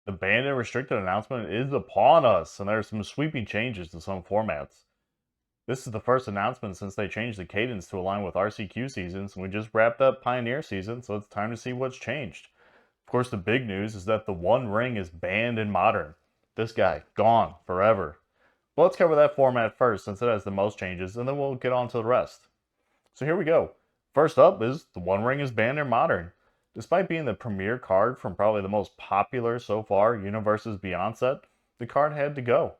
The banned and restricted announcement is upon us, and there are some sweeping changes to some formats. This is the first announcement since they changed the cadence to align with RCQ seasons, and we just wrapped up Pioneer season, so it's time to see what's changed. Of course, the big news is that the One Ring is banned in Modern. This guy, gone, forever. But let's cover that format first, since it has the most changes, and then we'll get on to the rest. So here we go. First up is the One Ring is banned in Modern. Despite being the premier card from probably the most popular so far Universes Beyond set, the card had to go.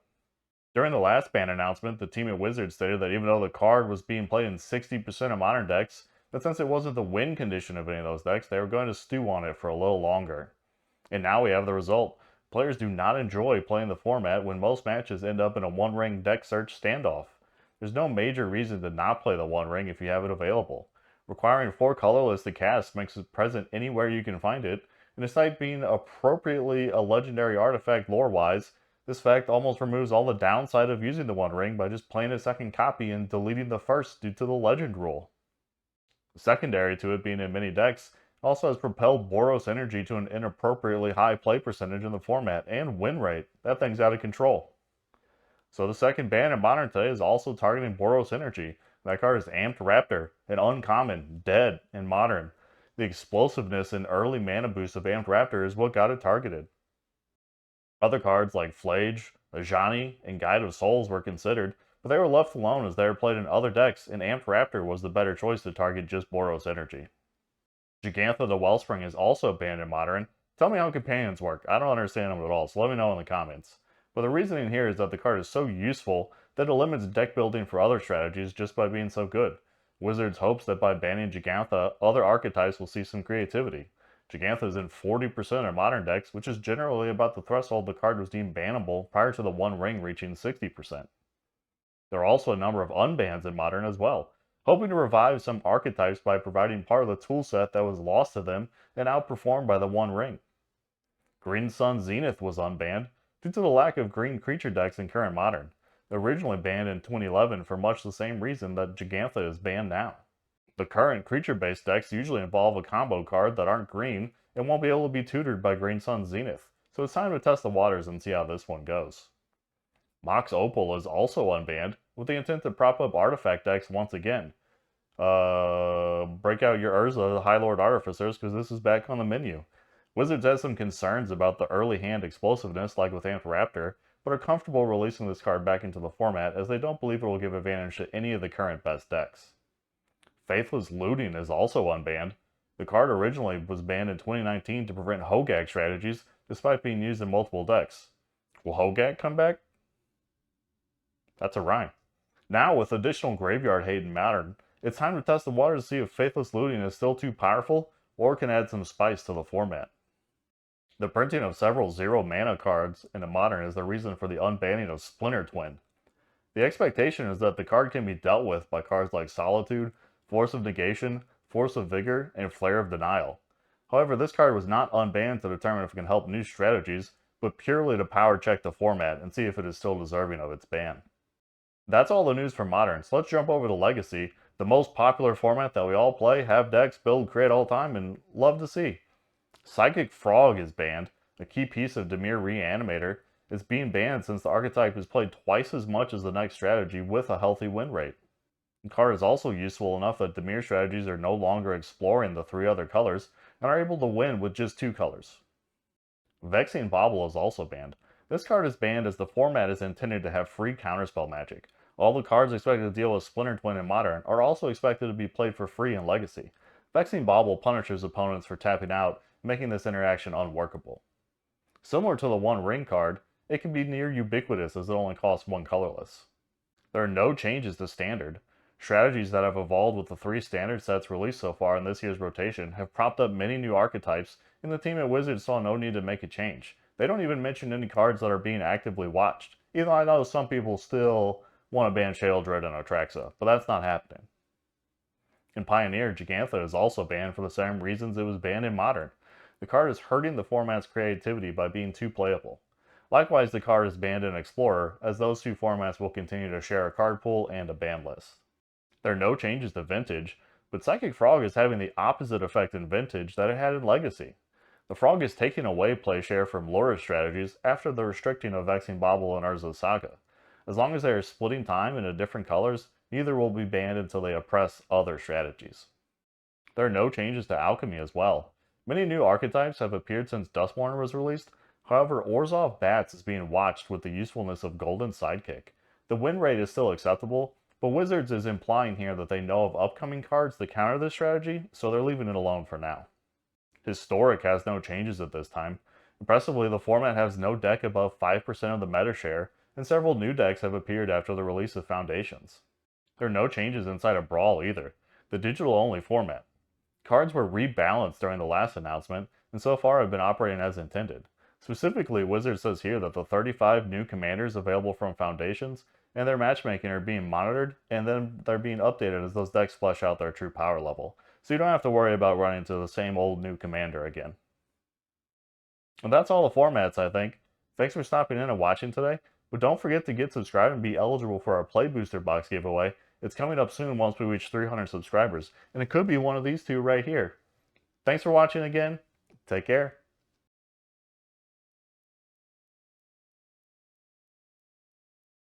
During the last ban announcement, the team at Wizards stated that even though the card was being played in 60% of Modern decks, that since it wasn't the win condition of any of those decks, they were going to stew on it for a little longer. And now we have the result. Players do not enjoy playing the format when most matches end up in a One Ring deck search standoff. There's no major reason to not play the One Ring if you have it available. Requiring 4 colorless to cast makes it present anywhere you can find it, and despite being appropriately a legendary artifact lore-wise, this fact almost removes all the downside of using the One Ring by just playing a second copy and deleting the first due to the legend rule. Secondary to it being in many decks, it also has propelled Boros Energy to an inappropriately high play percentage in the format and win rate. That thing's out of control. So the second ban in Modern today is also targeting Boros Energy. That card is Amped Raptor, an uncommon, dead in Modern. The explosiveness and early mana boost of Amped Raptor is what got it targeted. Other cards like Flage, Ajani, and Guide of Souls were considered, but they were left alone as they were played in other decks, and Amped Raptor was the better choice to target just Boros Energy. Gigantha the Wellspring is also banned in Modern. Tell me how companions work. I don't understand them at all, so let me know in the comments. But the reasoning here is that the card is so useful that it limits deck building for other strategies just by being so good. Wizards hopes that by banning Gigantha, other archetypes will see some creativity. Gigantha is in 40% of Modern decks, which is generally about the threshold the card was deemed bannable prior to the One Ring reaching 60%. There are also a number of unbans in Modern as well, hoping to revive some archetypes by providing part of the toolset that was lost to them and outperformed by the One Ring. Green Sun Zenith was unbanned due to the lack of green creature decks in current Modern, originally banned in 2011 for much the same reason that Gigantha is banned now. The current creature-based decks usually involve a combo card that aren't green and won't be able to be tutored by Green Sun Zenith, so it's time to test the waters and see how this one goes. Mox Opal is also unbanned, with the intent to prop up artifact decks once again. Break out your Urza, the High Lord Artificers, because this is back on the menu. Wizards has some concerns about the early hand explosiveness, like with Amped Raptor, but are comfortable releasing this card back into the format as they don't believe it will give advantage to any of the current best decks. Faithless Looting is also unbanned. The card originally was banned in 2019 to prevent Hogak strategies, despite being used in multiple decks. Will Hogak come back? That's a rhyme. Now, with additional graveyard hate in Modern, it's time to test the waters to see if Faithless Looting is still too powerful or can add some spice to the format. The printing of several 0-mana cards in the Modern is the reason for the unbanning of Splinter Twin. The expectation is that the card can be dealt with by cards like Solitude, Force of Negation, Force of Vigor, and Flare of Denial. However, this card was not unbanned to determine if it can help new strategies, but purely to power check the format and see if it is still deserving of its ban. That's all the news for Modern, so let's jump over to Legacy, the most popular format that we all play, have decks, build, create all the time, and love to see. Psychic Frog is banned, a key piece of Dimir Reanimator. It's being banned since the archetype is played twice as much as the next strategy with a healthy win rate. The card is also useful enough that Dimir strategies are no longer exploring the 3 other colors and are able to win with just 2 colors. Vexing Bauble is also banned. This card is banned as the format is intended to have free counterspell magic. All the cards expected to deal with Splinter Twin in Modern are also expected to be played for free in Legacy. Vexing Bauble punishes opponents for tapping out, making this interaction unworkable. Similar to the One Ring card, it can be near ubiquitous as it only costs 1 colorless. There are no changes to Standard. Strategies that have evolved with the 3 Standard sets released so far in this year's rotation have propped up many new archetypes, and the team at Wizards saw no need to make a change. They don't even mention any cards that are being actively watched, even though I know some people still want to ban Sheoldred and Otraxa, but that's not happening. In Pioneer, Gigantha is also banned for the same reasons it was banned in Modern. The card is hurting the format's creativity by being too playable. Likewise, the card is banned in Explorer, as those 2 formats will continue to share a card pool and a ban list. There are no changes to Vintage, but Psychic Frog is having the opposite effect in Vintage that it had in Legacy. The Frog is taking away play share from Laura's strategies after the restricting of Vexing Bauble and Urza's Saga. As long as they are splitting time into different colors, neither will be banned until they oppress other strategies. There are no changes to Alchemy as well. Many new archetypes have appeared since Duskmourn was released. However, Orzhov Bats is being watched with the usefulness of Golden Sidekick. The win rate is still acceptable, but Wizards is implying here that they know of upcoming cards that counter this strategy, so they're leaving it alone for now. Historic has no changes at this time. Impressively, the format has no deck above 5% of the meta share, and several new decks have appeared after the release of Foundations. There are no changes inside of Brawl either, the digital-only format. Cards were rebalanced during the last announcement, and so far have been operating as intended. Specifically, Wizards says here that the 35 new commanders available from Foundations and their matchmaking are being monitored, and then they're being updated as those decks flesh out their true power level, so you don't have to worry about running into the same old new commander again. And that's all the formats, I think. Thanks for stopping in and watching today, but don't forget to get subscribed and be eligible for our Play Booster Box giveaway. It's coming up soon once we reach 300 subscribers, and it could be one of these two right here. Thanks for watching again. Take care.